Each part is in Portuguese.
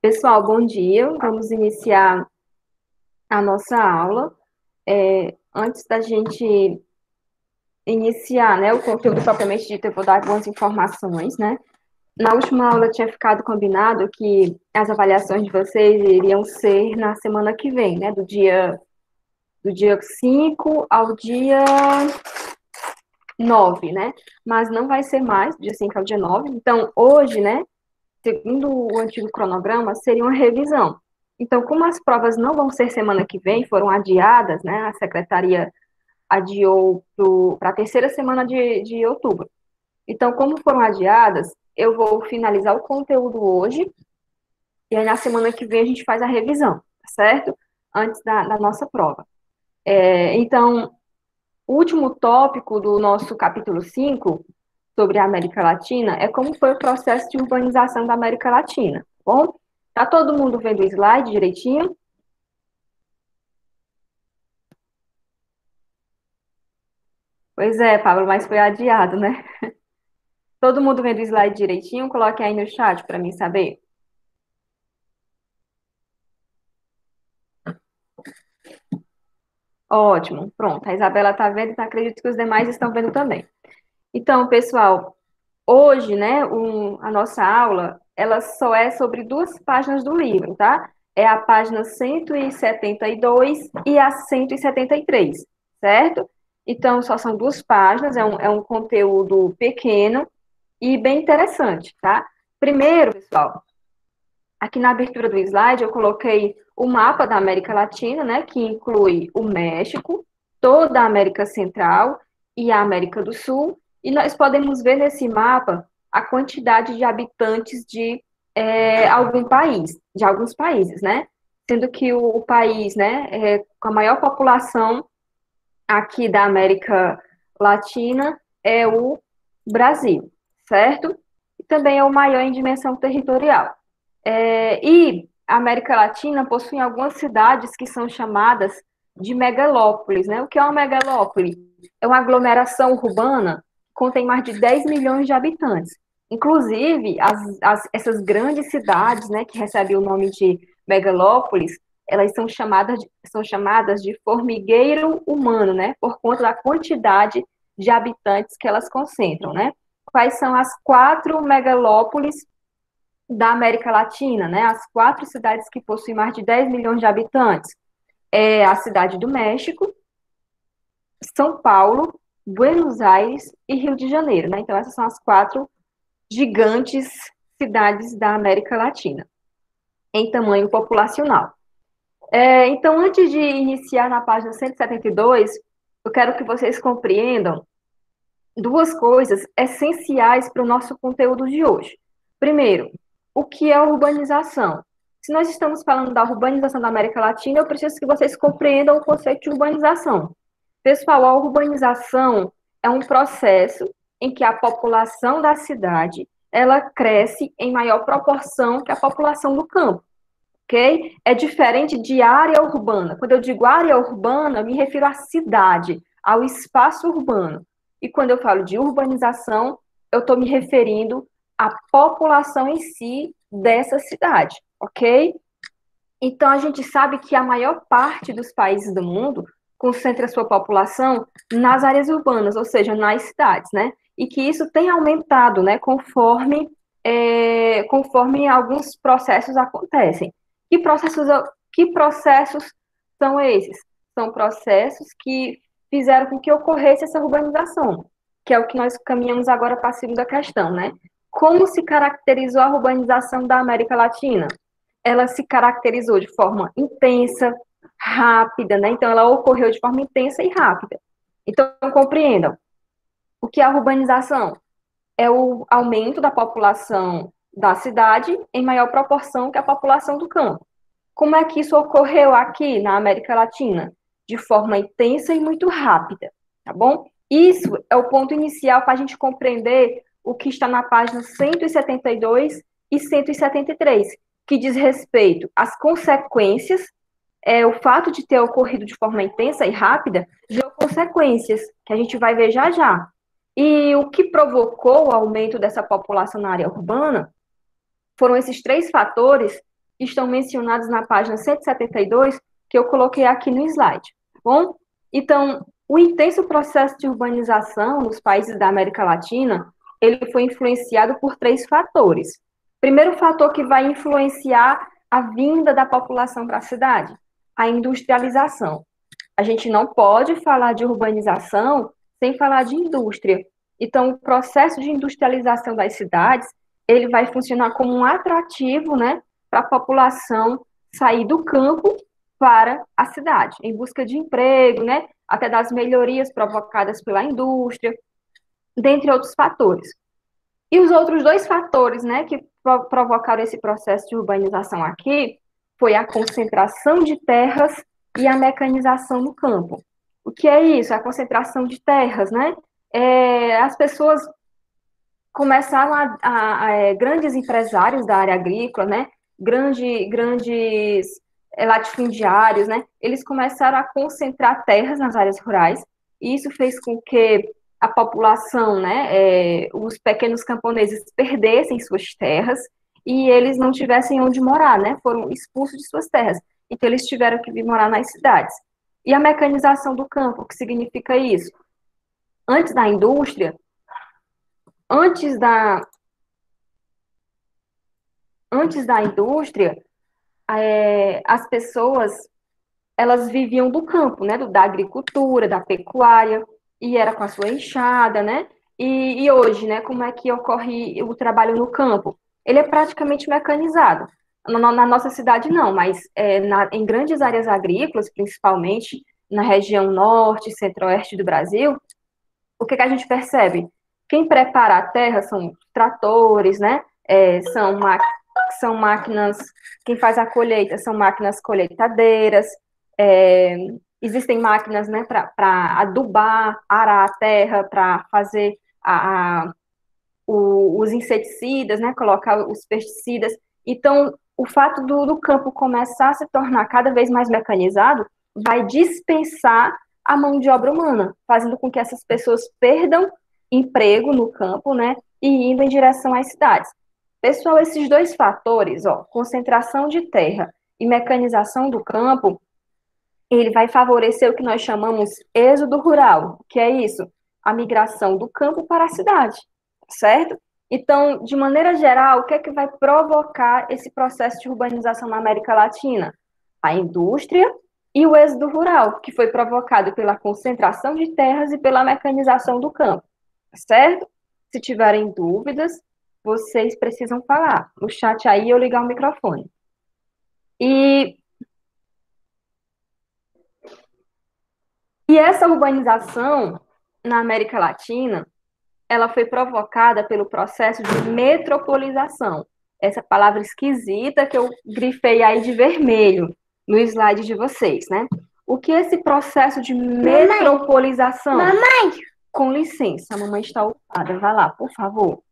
Pessoal, bom dia. Vamos iniciar a nossa aula. Antes da gente iniciar, né, o conteúdo propriamente dito, eu vou dar algumas informações, né? Na última aula tinha ficado combinado que as avaliações de vocês iriam ser na semana que vem, né? Do dia 5 ao dia 9, né? Mas não vai ser mais, do dia 5 ao dia 9. Então, hoje, né, segundo o antigo cronograma, seria uma revisão. Então, como as provas não vão ser semana que vem, foram adiadas, né? A secretaria adiou para a terceira semana de outubro. Então, como foram adiadas, eu vou finalizar o conteúdo hoje, e aí na semana que vem a gente faz a revisão, tá certo? Antes da nossa prova. Então, o último tópico do nosso capítulo 5 sobre a América Latina é como foi o processo de urbanização da América Latina, tá bom? Tá todo mundo vendo o slide direitinho? Pois é, Pablo, mas foi adiado, né? Todo mundo vendo o slide direitinho? Coloque aí no chat para mim saber. Ótimo, pronto. A Isabela está vendo, então acredito que os demais estão vendo também. Então, pessoal, hoje, né, a nossa aula, ela só é sobre duas páginas do livro, tá? É a página 172 e a 173, certo? Então, só são duas páginas, é um conteúdo pequeno e bem interessante, tá? Primeiro, pessoal, aqui na abertura do slide eu coloquei o mapa da América Latina, né, que inclui o México, toda a América Central e a América do Sul, e nós podemos ver nesse mapa a quantidade de habitantes de alguns países, né? Sendo que o país, né, com a maior população aqui da América Latina é o Brasil, certo? E também é o maior em dimensão territorial. E a América Latina possui algumas cidades que são chamadas de megalópolis, né? O que é uma megalópole? É uma aglomeração urbana que contém mais de 10 milhões de habitantes. Inclusive, essas grandes cidades, né, que recebem o nome de megalópolis, elas são chamadas de formigueiro humano, né? Por conta da quantidade de habitantes que elas concentram, né? Quais são as quatro megalópolis da América Latina, né? As quatro cidades que possuem mais de 10 milhões de habitantes. É a cidade do México, São Paulo, Buenos Aires e Rio de Janeiro, né? Então, essas são as quatro gigantes cidades da América Latina, em tamanho populacional. Então, antes de iniciar na página 172, eu quero que vocês compreendam duas coisas essenciais para o nosso conteúdo de hoje. Primeiro, o que é urbanização? Se nós estamos falando da urbanização da América Latina, eu preciso que vocês compreendam o conceito de urbanização. Pessoal, a urbanização é um processo em que a população da cidade ela cresce em maior proporção que a população do campo, ok? É diferente de área urbana. Quando eu digo área urbana, eu me refiro à cidade, ao espaço urbano. E quando eu falo de urbanização, eu estou me referindo à população em si dessa cidade, ok? Então, a gente sabe que a maior parte dos países do mundo concentra sua população nas áreas urbanas, ou seja, nas cidades, né? E que isso tem aumentado, né, conforme alguns processos acontecem. Que processos, que processos são esses? São processos que fizeram com que ocorresse essa urbanização, que é o que nós caminhamos agora para a segunda questão, né? Como se caracterizou a urbanização da América Latina? Ela se caracterizou de forma intensa, rápida, né? Então, ela ocorreu de forma intensa e rápida. Então, compreendam, o que é a urbanização? É o aumento da população da cidade em maior proporção que a população do campo. Como é que isso ocorreu aqui na América Latina? De forma intensa e muito rápida, tá bom? Isso é o ponto inicial para a gente compreender o que está na página 172 e 173, que diz respeito às consequências, o fato de ter ocorrido de forma intensa e rápida, gerou consequências, que a gente vai ver já já. E o que provocou o aumento dessa população na área urbana foram esses três fatores estão mencionados na página 172, que eu coloquei aqui no slide, tá bom? Então, o intenso processo de urbanização nos países da América Latina, ele foi influenciado por três fatores. Primeiro fator que vai influenciar a vinda da população para a cidade, a industrialização. A gente não pode falar de urbanização sem falar de indústria. Então, o processo de industrialização das cidades, ele vai funcionar como um atrativo, né, para a população sair do campo para a cidade, em busca de emprego, né, até das melhorias provocadas pela indústria, dentre outros fatores. E os outros dois fatores, né, que provocaram esse processo de urbanização aqui, foi a concentração de terras e a mecanização no campo. O que é isso? A concentração de terras, né? As pessoas começaram grandes empresários da área agrícola, né? Grandes latifundiários, né? Eles começaram a concentrar terras nas áreas rurais, e isso fez com que a população, né, os pequenos camponeses perdessem suas terras e eles não tivessem onde morar, né? Foram expulsos de suas terras. Então eles tiveram que vir morar nas cidades. E a mecanização do campo, o que significa isso? Antes da indústria, antes da, antes da indústria, as pessoas elas viviam do campo, né, da agricultura, da pecuária, e era com a sua enxada, né? E hoje, né, como é que ocorre o trabalho no campo? Ele é praticamente mecanizado. Na nossa cidade, não, mas em grandes áreas agrícolas, principalmente na região norte e centro-oeste do Brasil, o que a gente percebe? Quem prepara a terra são tratores, né? São máquinas, quem faz a colheita são máquinas colheitadeiras, é, existem máquinas, né, para adubar, arar a terra, para fazer os inseticidas, né, colocar os pesticidas. Então, o fato do campo começar a se tornar cada vez mais mecanizado vai dispensar a mão de obra humana, fazendo com que essas pessoas perdam emprego no campo, né, e indo em direção às cidades. Pessoal, esses dois fatores, ó, concentração de terra e mecanização do campo, ele vai favorecer o que nós chamamos êxodo rural, que é isso, a migração do campo para a cidade, certo? Então, de maneira geral, o que é que vai provocar esse processo de urbanização na América Latina? A indústria e o êxodo rural, que foi provocado pela concentração de terras e pela mecanização do campo, certo? Se tiverem dúvidas, vocês precisam falar no chat aí ou ligar o microfone. E essa urbanização na América Latina, ela foi provocada pelo processo de metropolização. Essa palavra esquisita que eu grifei aí de vermelho no slide de vocês, né? O que é esse processo de metropolização? Mamãe! Com licença, a mamãe está ocupada. Vai lá, por favor.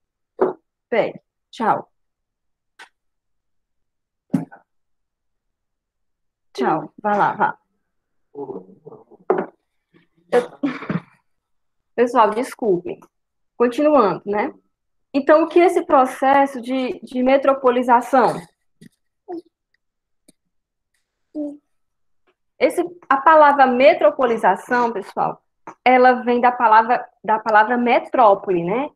Pede. Tchau. Tchau. Vai lá, vá. Pessoal, desculpem. Continuando, né? Então, o que é esse processo de metropolização? A palavra metropolização, pessoal, ela vem da palavra metrópole, né?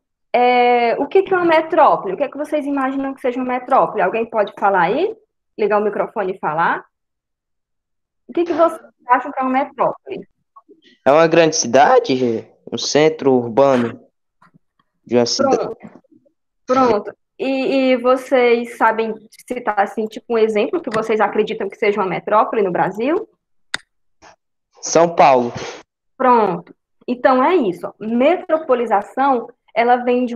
O que é uma metrópole? O que é que vocês imaginam que seja uma metrópole? Alguém pode falar aí? Ligar o microfone e falar? O que vocês acham que é uma metrópole? É uma grande cidade? Um centro urbano de uma cidade? Pronto. E vocês sabem citar, assim, tipo um exemplo que vocês acreditam que seja uma metrópole no Brasil? São Paulo. Pronto. Então é isso. Ó. Metropolização, ela vem de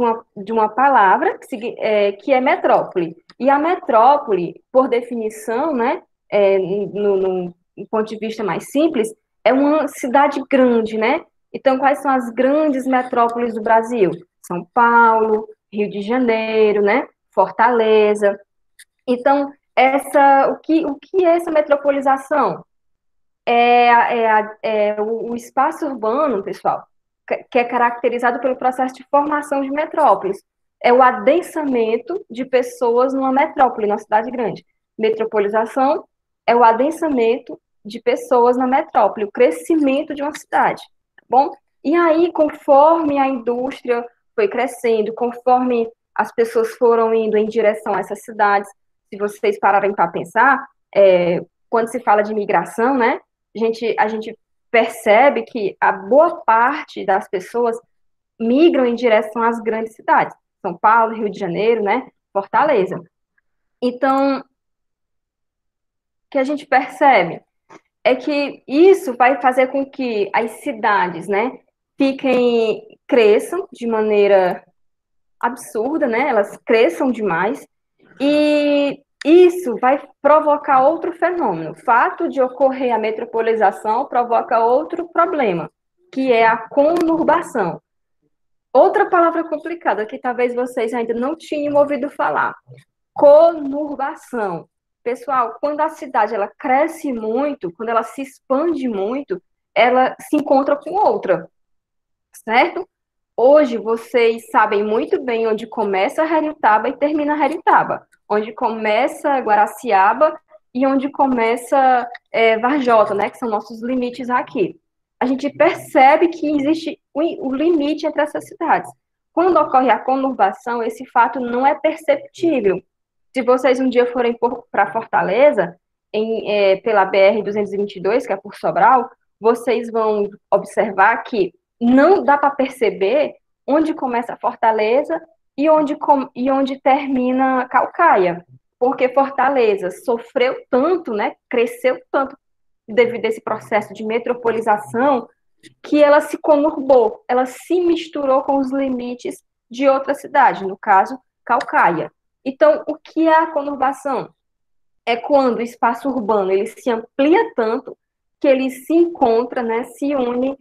uma palavra que é metrópole. E a metrópole, por definição, né, no ponto de vista mais simples, é uma cidade grande, né? Então, quais são as grandes metrópoles do Brasil? São Paulo, Rio de Janeiro, né? Fortaleza. Então, o que é essa metropolização? O espaço urbano, pessoal, que é caracterizado pelo processo de formação de metrópoles. É o adensamento de pessoas numa metrópole, numa cidade grande. Metropolização é o adensamento de pessoas na metrópole, o crescimento de uma cidade, tá bom? E aí, conforme a indústria foi crescendo, conforme as pessoas foram indo em direção a essas cidades, se vocês pararem para pensar, quando se fala de migração, né, a gente percebe que a boa parte das pessoas migram em direção às grandes cidades, São Paulo, Rio de Janeiro, né, Fortaleza. Então, o que a gente percebe é que isso vai fazer com que as cidades, né, cresçam de maneira absurda, né, elas cresçam demais, e isso vai provocar outro fenômeno. O fato de ocorrer a metropolização provoca outro problema, que é a conurbação. Outra palavra complicada que talvez vocês ainda não tinham ouvido falar. Conurbação. Pessoal, quando a cidade ela cresce muito, quando ela se expande muito, ela se encontra com outra, certo? Hoje vocês sabem muito bem onde começa Heriotaba e termina Heriotaba, onde começa Guaraciaba e onde começa Varjota, né, que são nossos limites aqui. A gente percebe que existe o limite entre essas cidades. Quando ocorre a conurbação, esse fato não é perceptível. Se vocês um dia forem para Fortaleza, pela BR-222, que é por Sobral, vocês vão observar que não dá para perceber onde começa Fortaleza e onde termina Caucaia, porque Fortaleza sofreu tanto, né, cresceu tanto devido a esse processo de metropolização, que ela se conurbou, ela se misturou com os limites de outra cidade, no caso, Caucaia. Então, o que é a conurbação? É quando o espaço urbano ele se amplia tanto que ele se encontra, né, se une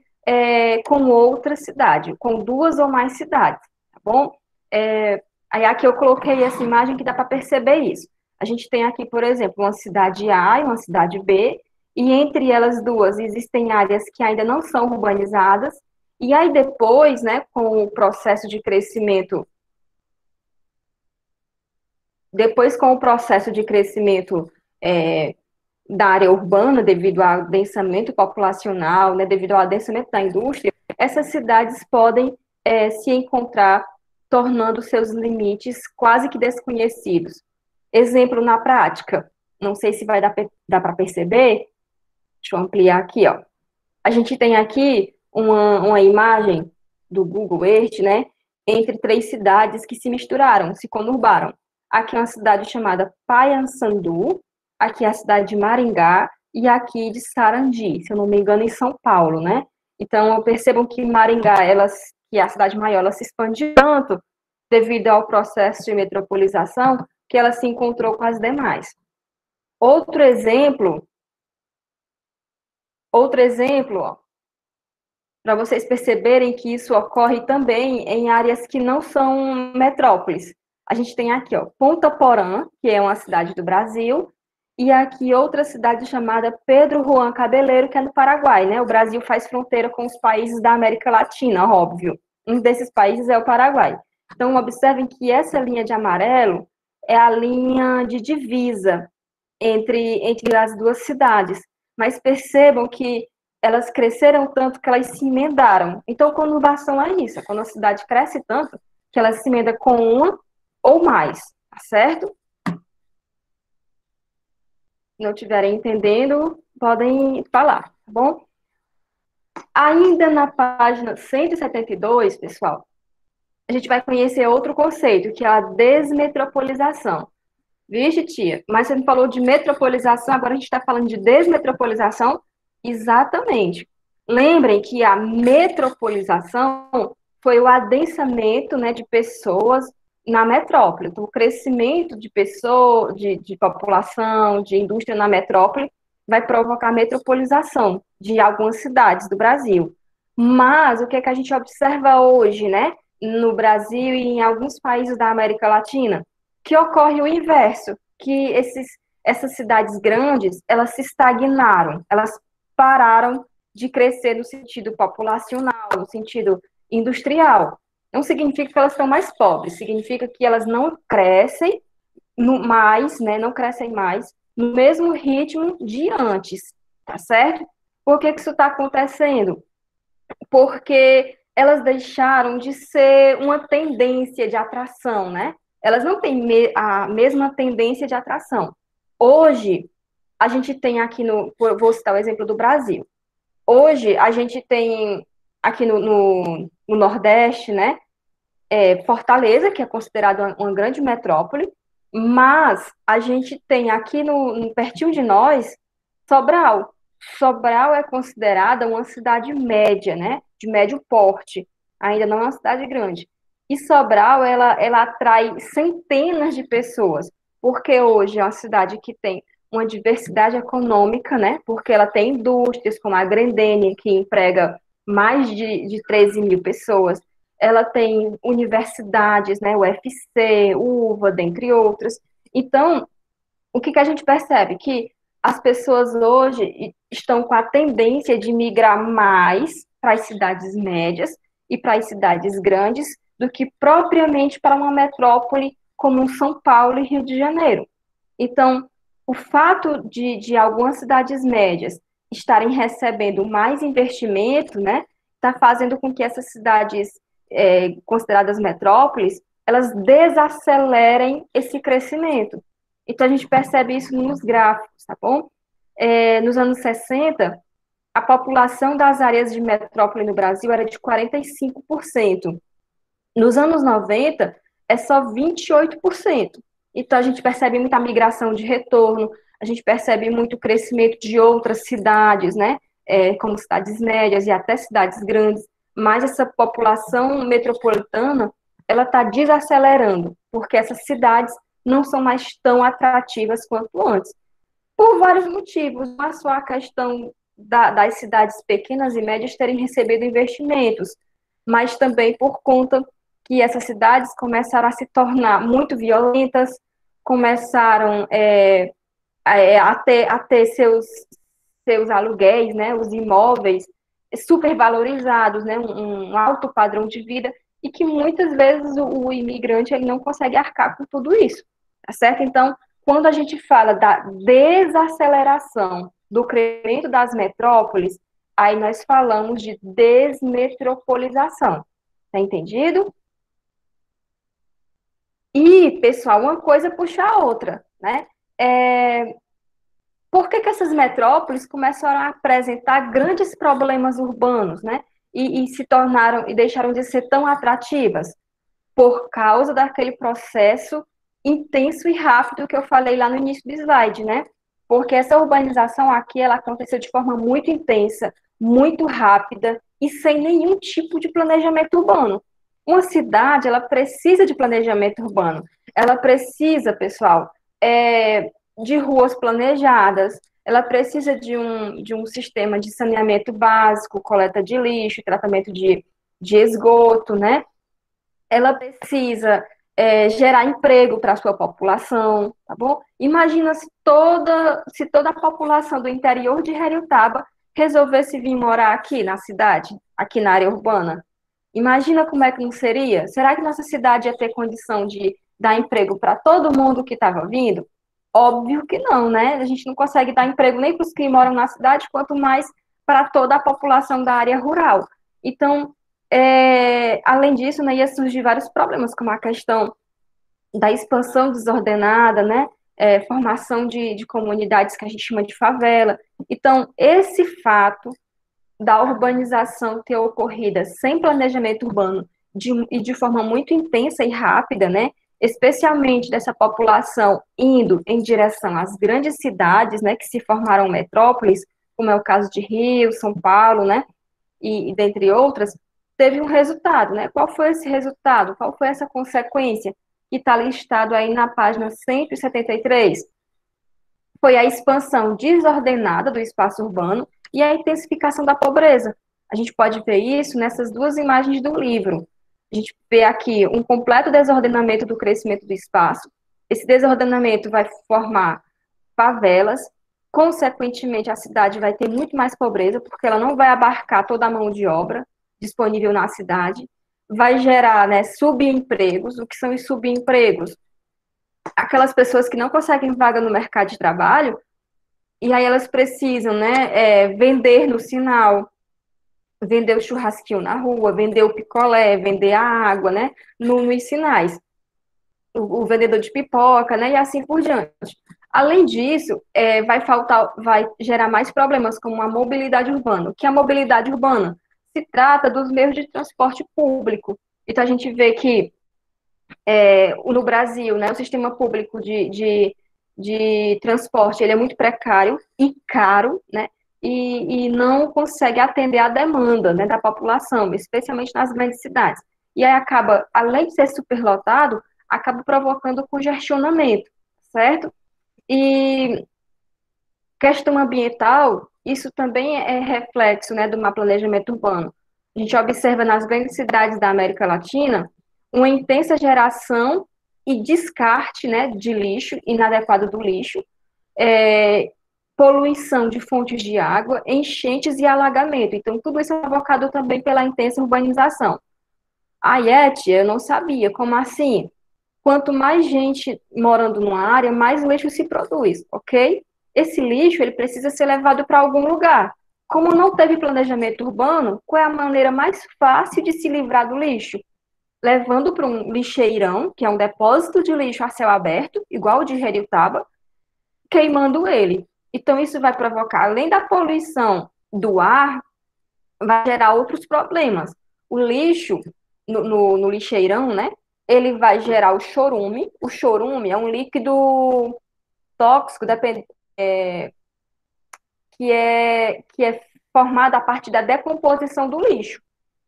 com outra cidade, com duas ou mais cidades, tá bom? Aí aqui eu coloquei essa imagem que dá para perceber isso. A gente tem aqui, por exemplo, uma cidade A e uma cidade B, e entre elas duas existem áreas que ainda não são urbanizadas, e aí depois, né, com o processo de crescimento da área urbana, devido ao adensamento populacional, né, devido ao adensamento da indústria, essas cidades podem se encontrar tornando seus limites quase que desconhecidos. Exemplo na prática, não sei se vai dar para perceber, deixa eu ampliar aqui, ó. A gente tem aqui uma imagem do Google Earth, né, entre três cidades que se misturaram, se conurbaram. Aqui é uma cidade chamada Paysandu, aqui é a cidade de Maringá e aqui de Sarandi, se eu não me engano, em São Paulo, né? Então, percebam que Maringá, que é a cidade maior, ela se expandiu tanto devido ao processo de metropolização que ela se encontrou com as demais. Outro exemplo, para vocês perceberem que isso ocorre também em áreas que não são metrópoles. A gente tem aqui, ó, Ponta Porã, que é uma cidade do Brasil, e aqui outra cidade chamada Pedro Juan Cabeleiro, que é no Paraguai, né? O Brasil faz fronteira com os países da América Latina, óbvio. Um desses países é o Paraguai. Então, observem que essa linha de amarelo é a linha de divisa entre as duas cidades. Mas percebam que elas cresceram tanto que elas se emendaram. Então, conurbação é isso, é quando a cidade cresce tanto que ela se emenda com uma ou mais, tá certo? Se não estiverem entendendo, podem falar, tá bom? Ainda na página 172, pessoal, a gente vai conhecer outro conceito, que é a desmetropolização. Vixe, tia, mas você me falou de metropolização, agora a gente está falando de desmetropolização? Exatamente. Lembrem que a metropolização foi o adensamento, né, de pessoas na metrópole. Então, o crescimento de pessoas, de população, de indústria na metrópole vai provocar a metropolização de algumas cidades do Brasil. Mas o que é que a gente observa hoje, né, no Brasil e em alguns países da América Latina? Que ocorre o inverso, que essas cidades grandes, elas se estagnaram, elas pararam de crescer no sentido populacional, no sentido industrial. Não significa que elas estão mais pobres, significa que elas não crescem, mais, né, não crescem mais, no mesmo ritmo de antes, tá certo? Por que que isso está acontecendo? Porque elas deixaram de ser uma tendência de atração, né? Elas não têm a mesma tendência de atração. Hoje, a gente tem aqui vou citar o exemplo do Brasil. Hoje, a gente tem aqui no Nordeste, né? Fortaleza, que é considerada uma grande metrópole, mas a gente tem aqui no pertinho de nós, Sobral. Sobral é considerada uma cidade média, né? De médio porte. Ainda não é uma cidade grande. E Sobral, ela atrai centenas de pessoas, porque hoje é uma cidade que tem uma diversidade econômica, né? Porque ela tem indústrias como a Grendene, que emprega mais de 13 mil pessoas. Ela tem universidades, né? UFC, UVA, dentre outras. Então, o que a gente percebe? Que as pessoas hoje estão com a tendência de migrar mais para as cidades médias e para as cidades grandes do que propriamente para uma metrópole como São Paulo e Rio de Janeiro. Então, o fato de algumas cidades médias estarem recebendo mais investimento, né, está fazendo com que essas cidades consideradas metrópoles, elas desacelerem esse crescimento. Então, a gente percebe isso nos gráficos, tá bom? Nos anos 60, a população das áreas de metrópole no Brasil era de 45%. Nos anos 90, é só 28%. Então, a gente percebe muita migração de retorno, a gente percebe muito crescimento de outras cidades, né? Como cidades médias e até cidades grandes. Mas essa população metropolitana, ela está desacelerando, porque essas cidades não são mais tão atrativas quanto antes. Por vários motivos, não é só a questão das cidades pequenas e médias terem recebido investimentos, mas também por conta que essas cidades começaram a se tornar muito violentas, começaram a ter seus aluguéis, né, os imóveis supervalorizados, né, um alto padrão de vida, e que muitas vezes o imigrante ele não consegue arcar com tudo isso, tá certo? Então, quando a gente fala da desaceleração do crescimento das metrópoles, aí nós falamos de desmetropolização, tá entendido? E, pessoal, uma coisa puxa a outra, né? Por que essas metrópoles começaram a apresentar grandes problemas urbanos, né? E se tornaram e deixaram de ser tão atrativas? Por causa daquele processo intenso e rápido que eu falei lá no início do slide, né? Porque essa urbanização aqui, ela aconteceu de forma muito intensa, muito rápida e sem nenhum tipo de planejamento urbano. Uma cidade, ela precisa de planejamento urbano. Ela precisa, pessoal, de ruas planejadas, ela precisa de um sistema de saneamento básico, coleta de lixo, tratamento de esgoto, né? Ela precisa gerar emprego para a sua população, tá bom? Imagina se toda a população do interior de Heriotaba resolvesse vir morar aqui na cidade, aqui na área urbana. Imagina como é que não seria? Será que nossa cidade ia ter condição de dar emprego para todo mundo que estava vindo? Óbvio que não, né? A gente não consegue dar emprego nem para os que moram na cidade, quanto mais para toda a população da área rural. Então, além disso, né, ia surgir vários problemas, como a questão da expansão desordenada, né? Formação de comunidades que a gente chama de favela. Então, esse fato da urbanização ter ocorrido sem planejamento urbano e de forma muito intensa e rápida, né? Especialmente dessa população indo em direção às grandes cidades, né? Que se formaram metrópoles, como é o caso de Rio, São Paulo, né? E dentre outras, teve um resultado, né? Qual foi esse resultado? Qual foi essa consequência que está listado aí na página 173? Foi a expansão desordenada do espaço urbano e a intensificação da pobreza. A gente pode ver isso nessas duas imagens do livro. A gente vê aqui um completo desordenamento do crescimento do espaço. Esse desordenamento vai formar favelas, consequentemente a cidade vai ter muito mais pobreza, porque ela não vai abarcar toda a mão de obra disponível na cidade, vai gerar, né, subempregos. O que são os subempregos? aquelas pessoas que não conseguem vaga no mercado de trabalho, e aí elas precisam, né, vender no sinal, vender o churrasquinho na rua, vender o picolé, vender a água, né, nos sinais, o vendedor de pipoca, né, e assim por diante. Além disso, vai gerar mais problemas como a mobilidade urbana. O que é a mobilidade urbana? Se trata dos meios de transporte público. Então a gente vê que no Brasil, né, o sistema público de transporte ele é muito precário e caro, né, e não consegue atender a demanda, né, da população, especialmente nas grandes cidades. E aí acaba, além de ser superlotado, acaba provocando congestionamento, certo? E questão ambiental, isso também é reflexo, né, do mau planejamento urbano. A gente observa nas grandes cidades da América Latina uma intensa geração e descarte, né, de lixo, inadequado do lixo, é, poluição de fontes de água, enchentes e alagamento. Então, tudo isso é provocado também pela intensa urbanização. A Yeti, eu não sabia, como assim? Quanto mais gente morando numa área, mais lixo se produz, ok? Esse lixo ele precisa ser levado para algum lugar. Como não teve planejamento urbano, qual é a maneira mais fácil de se livrar do lixo? Levando para um lixeirão, que é um depósito de lixo a céu aberto, igual o de Heriotaba, queimando ele. Então, isso vai provocar, além da poluição do ar, vai gerar outros problemas. O lixo no lixeirão, né? Ele vai gerar o chorume. O chorume é um líquido tóxico que é formado a partir da decomposição do lixo.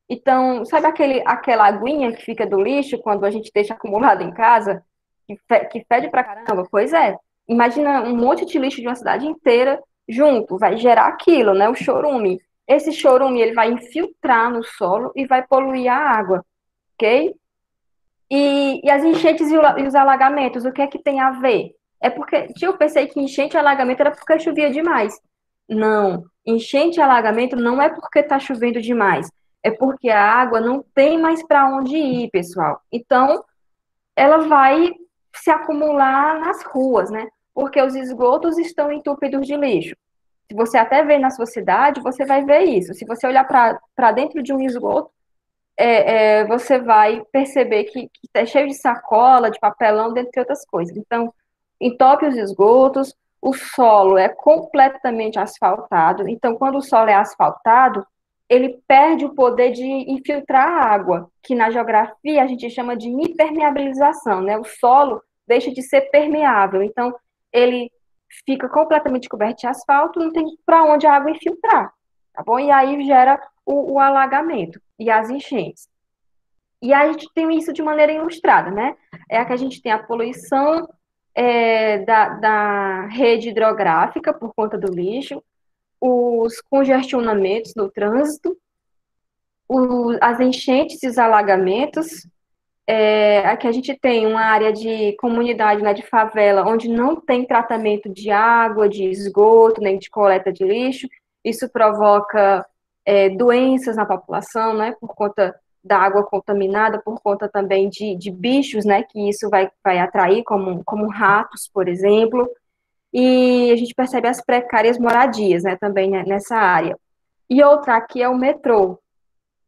Então, sabe aquela aguinha que fica do lixo quando a gente deixa acumulado em casa, que fede pra caramba? Pois é. Imagina um monte de lixo de uma cidade inteira junto, vai gerar aquilo, né? O chorume. Esse chorume ele vai infiltrar no solo e vai poluir a água, ok? E as enchentes e os alagamentos, o que é que tem a ver? É porque eu pensei que enchente e alagamento era porque chovia demais. Não, enchente e alagamento não é porque está chovendo demais, é porque a água não tem mais para onde ir, pessoal. Então, ela vai se acumular nas ruas, né? Porque os esgotos estão entupidos de lixo. Se você até vê na sua cidade, você vai ver isso. Se você olhar para dentro de um esgoto, você vai perceber que é cheio de sacola, de papelão, dentre outras coisas. Então, entope os esgotos, o solo é completamente asfaltado. Então, quando o solo é asfaltado, ele perde o poder de infiltrar a água, que na geografia a gente chama de impermeabilização, né? O solo deixa de ser permeável. Então, ele fica completamente coberto de asfalto, não tem para onde a água infiltrar, tá bom? E aí gera o alagamento e as enchentes. E a gente tem isso de maneira ilustrada, né? É a que a gente tem a poluição da rede hidrográfica por conta do lixo, os congestionamentos no trânsito, as enchentes e os alagamentos. Aqui a gente tem uma área de comunidade, né, de favela, onde não tem tratamento de água, de esgoto, nem de coleta de lixo. Isso provoca doenças na população, né, por conta da água contaminada, por conta também de bichos, né, que isso vai atrair, como ratos, por exemplo. E a gente percebe as precárias moradias, né, também né, nessa área. E outra aqui é o metrô,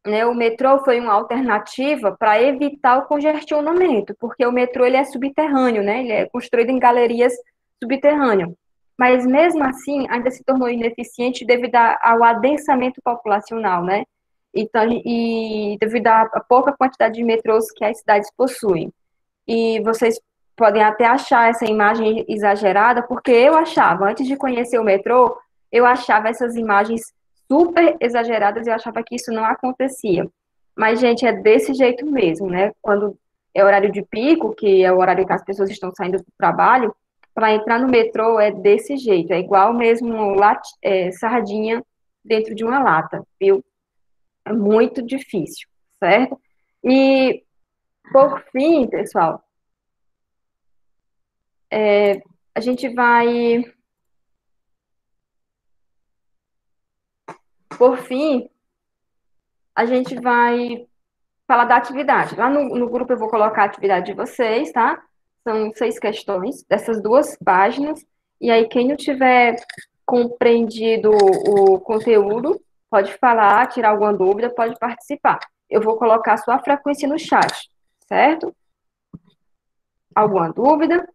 né? O metrô foi uma alternativa para evitar o congestionamento, porque o metrô ele é subterrâneo, né? Ele é construído em galerias subterrâneas. Mas mesmo assim, ainda se tornou ineficiente devido ao adensamento populacional, né? Então, e devido à pouca quantidade de metrôs que as cidades possuem. E vocês podem até achar essa imagem exagerada, porque eu achava, antes de conhecer o metrô, eu achava essas imagens super exageradas e eu achava que isso não acontecia. Mas, gente, é desse jeito mesmo, né? Quando é horário de pico, que é o horário que as pessoas estão saindo do trabalho, para entrar no metrô é desse jeito, é igual mesmo sardinha dentro de uma lata, viu? É muito difícil, certo? E, por fim, pessoal, a gente vai, por fim, a gente vai falar da atividade. Lá no grupo eu vou colocar a atividade de vocês, tá? São 6 questões dessas 2 páginas. E aí, quem não tiver compreendido o conteúdo, pode falar, tirar alguma dúvida, pode participar. Eu vou colocar a sua frequência no chat, certo? Alguma dúvida?